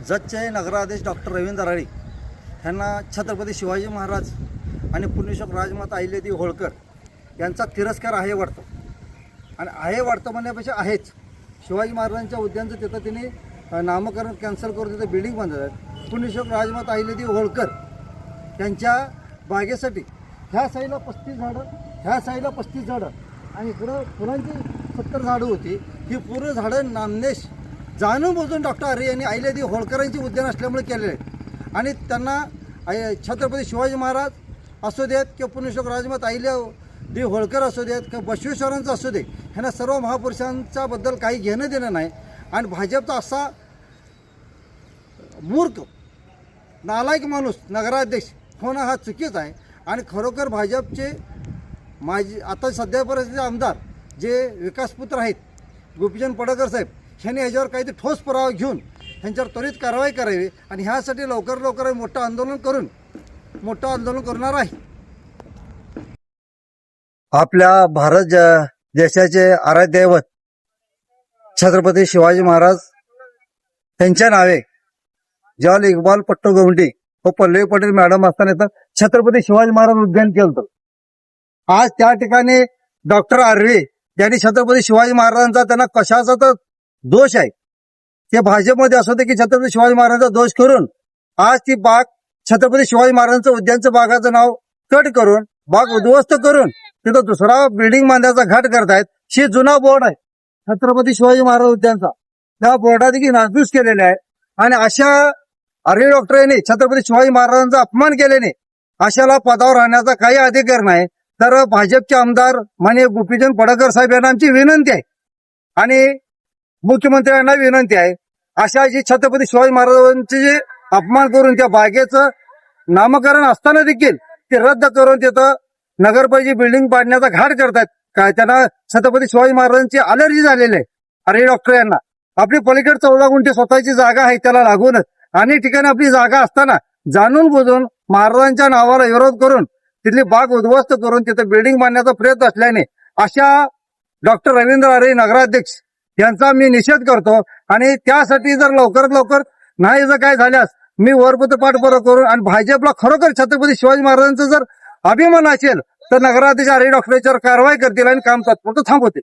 जतचे नगराधीश doctor Ravindra राळे यांना छत्रपती शिवाजी महाराज आणि पुण्यश्लोक राजमाता अहिल्यादेवी होळकर यांचा तिरस्कार आहे वाटतं. आणि आहे वाटतं म्हणण्यापेक्षा आहेच. शिवाजी महाराजांच्या उद्यानचं तिथं तिने नामकरण कॅन्सल करून तिथं बिल्डिंग बांधत आहेत. पुण्यश्लोक राजमाता अहिल्यादेवी होळकर यांच्या बागेसाठी ह्या साईडला 35 झाडं, ह्या साईडला 35 झाडं आणि इकडं फुलांची 70 झाडं होती. ही पूर्ण झाडं नामनेश जाणून बुजून डॉक्टर आरे यांनी अहिल्यादेवी होळकरांची उद्यान असल्यामुळे केलेले आहेत. आणि त्यांना छत्रपती शिवाजी महाराज असू देत किंवा पुण्यश्लोक राजमाता अहिल्यादेवी होळकर असू देत किंवा बसवेश्वरांचं असू दे, ह्यांना सर्व महापुरुषांच्या बद्दल काही घेणं देणं नाही. आणि भाजपचा असा मूर्ख नालायक माणूस नगराध्यक्ष होणं हा चुकीच आहे. आणि खरोखर भाजपचे माजी आता सध्या परिस्थितीचे आमदार जे विकासपुत्र आहेत गोपीचंद पडळकर साहेब, ह्यांनी ह्याच्यावर काहीतरी ठोस पुरावा घेऊन ह्यांच्यावर त्वरित कारवाई करावी. आणि ह्यासाठी लवकर मोठं आंदोलन करणार आहे. आपल्या भारत देशाचे आराध्य दैवत छत्रपती शिवाजी महाराज यांच्या नावे ज्यावेळेला इक्बाल पट्टू गवंडी व पल्लवी पटेल मॅडम असताना छत्रपती शिवाजी महाराज उद्यान केलं होतं. आज त्या ठिकाणी डॉक्टर आर्वे यांनी छत्रपती शिवाजी महाराजांचा त्यांना कशाचा तर दोष आहे, ते भाजपमध्ये असं होते की छत्रपती शिवाजी महाराजांचा दोष करून आज ती बाग छत्रपती शिवाजी महाराजांचं उद्यानचं बागाचं नाव कट करून बाग उद्ध्वस्त करून तिथं दुसरा बिल्डिंग बांधायचा घाट करतायत. ही जुना बोर्ड आहे छत्रपती शिवाजी महाराज उद्यानचा, त्या बोर्डात देखील नासधूस केलेले आहे. आणि अशा आर्य डॉक्टर यांनी छत्रपती शिवाजी महाराजांचा अपमान केल्याने अशाला पदावर राहण्याचा काही अधिकार नाही. तर भाजपचे आमदार माननीय गोपीचंद पडळकर साहेब यांना आमची विनंती आहे आणि मुख्यमंत्र्यांना विनंती आहे, अशा जी छत्रपती शिवाजी महाराजांचे जे अपमान करून त्या बागेचं नामकरण असताना देखील ते रद्द करून तिथं नगरपालिकेची बिल्डिंग बांधण्याचा घाट करतात. काय त्यांना छत्रपती शिवाजी महाराजांची अलर्जी झालेली आहे. अरे डॉक्टर यांना आपली पलीकडे 14 गुंठे स्वतःची जागा आहे त्याला लागूनच अनेक ठिकाणी आपली जागा असताना जाणून बुजून महाराजांच्या नावाला विरोध करून तिथली बाग उद्ध्वस्त करून तिथे बिल्डिंग बांधण्याचा प्रयत्न असल्याने अशा डॉक्टर रवींद्र आरे नगराध्यक्ष यांचा मी निषेध करतो. आणि त्यासाठी जर लवकरात लवकर नाही जर काय झाल्यास मी वरपुत्र पाठपुरावा करून आणि भाजपला खरोखर छत्रपती शिवाजी महाराजांचा जर अभिमान असेल तर नगराध्यक्ष आरे डॉक्टर याच्यावर कारवाई करतील आणि काम तात्पुरतं थांबवतील.